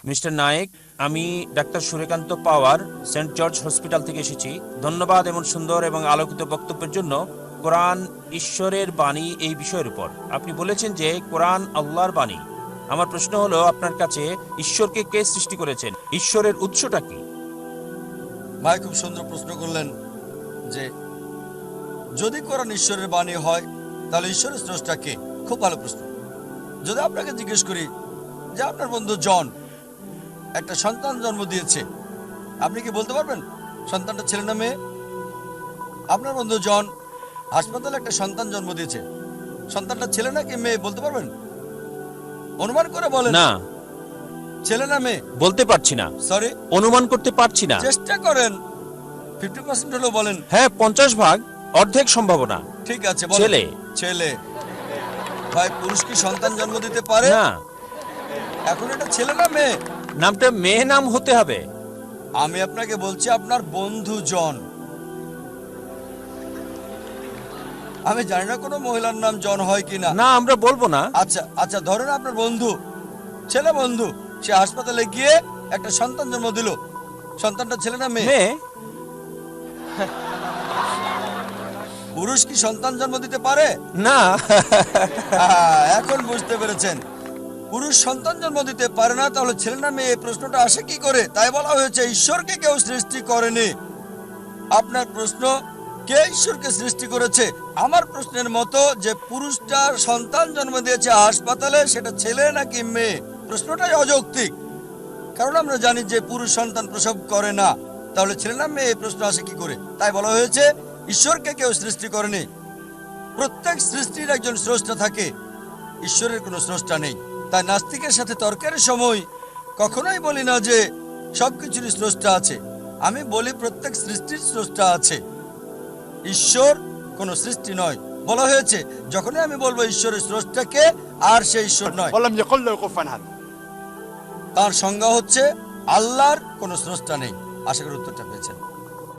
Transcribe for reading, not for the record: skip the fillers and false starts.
Mister Naik, আমি doctor Surekant পাওয়ার Saint George hospital থেকে এসেছি। ধন্যবাদ এমন সুন্দর এবং আলোকিত বক্তব্যের জন্য। কোরআন ঈশ্বরের বাণী এই বিষয়ের উপর আপনি বলেছেন যে কোরআন আল্লাহর বাণী। আমার প্রশ্ন হলো, আপনার কাছে ঈশ্বরকে কে সৃষ্টি করেছেন? ঈশ্বরের উৎসটা কি? ভাই খুব সুন্দর প্রশ্ন করলেন যে যদি কোরআন ঈশ্বরের বাণী হয় তাহলে ঈশ্বরের স্রষ্টা কে। খুব ভালো প্রশ্ন। যদি আপনাকে জিজ্ঞেস করি যে আপনার বন্ধু জন একটা সন্তান জন্ম দিয়েছে, আপনি কি বলতে পারবেন সন্তানটা ছেলে না মেয়ে? আপনার বন্ধু জন হাসপাতালে একটা সন্তান জন্ম দিয়েছে, সন্তানটা ছেলে নাকি মেয়ে বলতে পারবেন? অনুমান করে বলেন। না, ছেলে না মেয়ে বলতে পারছি না। সরি, অনুমান করতে পারছি না। চেষ্টা করেন। 50% হলেও বলেন। হ্যাঁ, 50 ভাগ, অর্ধেক সম্ভাবনা। ঠিক আছে, বলেন। ছেলে। ছেলে। ভাই পুরুষ কি সন্তান জন্ম দিতে পারে? না। এখন এটা ছেলে না মেয়ে? নামটা মেয়ে নাম হতে হবে। আমি আপনাকে বলছি আপনার বন্ধু জন। আমি জানি না কোনো মহিলার নাম জন হয় কিনা। না, আমরা বলবো না। আচ্ছা আচ্ছা, ধরেন আপনার বন্ধু, ছেলে বন্ধু, সে হাসপাতালে গিয়ে একটা সন্তান জন্ম দিল। সন্তানটা ছেলে না মেয়ে? মেয়ে। পুরুষ কি সন্তান জন্ম দিতে পারে? না। এখন বুঝতে পেরেছেন, পুরুষ সন্তান জন্ম দিতে পারে না, তাহলে ছেলে না মেয়ে এই প্রশ্নটা আসে কি করে? তাই বলা হয়েছে ঈশ্বরকে কেউ সৃষ্টি করেনি। আপনার প্রশ্ন কে ঈশ্বরকে সৃষ্টি করেছে, আমার প্রশ্নের মতো যে পুরুষটা সন্তান জন্ম দিয়েছে হাসপাতালে সেটা ছেলে নাকি মেয়ে, প্রশ্নটাই অযৌক্তিক। কারণ আমরা জানি যে পুরুষ সন্তান প্রসব করে না, তাহলে ছেলে না মেয়ে এই প্রশ্ন আসে কি করে? তাই বলা হয়েছে ঈশ্বরকে কেউ সৃষ্টি করেনি। প্রত্যেক সৃষ্টির একজন স্রষ্টা থাকে, ঈশ্বরের কোনো স্রষ্টা নেই। তাই নাস্তিকের সাথে তর্কের সময় কখনোই বলি না যে সবকিছুরই স্রষ্টা আছে, আমি বলি প্রত্যেক সৃষ্টির স্রষ্টা আছে, ঈশ্বর কোনো সৃষ্টি নয়। বলা হয়েছে যখনই আমি বলবো ঈশ্বরের স্রষ্টাকে, আর সে ঈশ্বর নয়। ولم يقل له كفوا احد। তার সংজ্ঞা হচ্ছে আল্লাহর কোনো স্রষ্টা নেই। আশা করি উত্তরটা পেয়েছেন।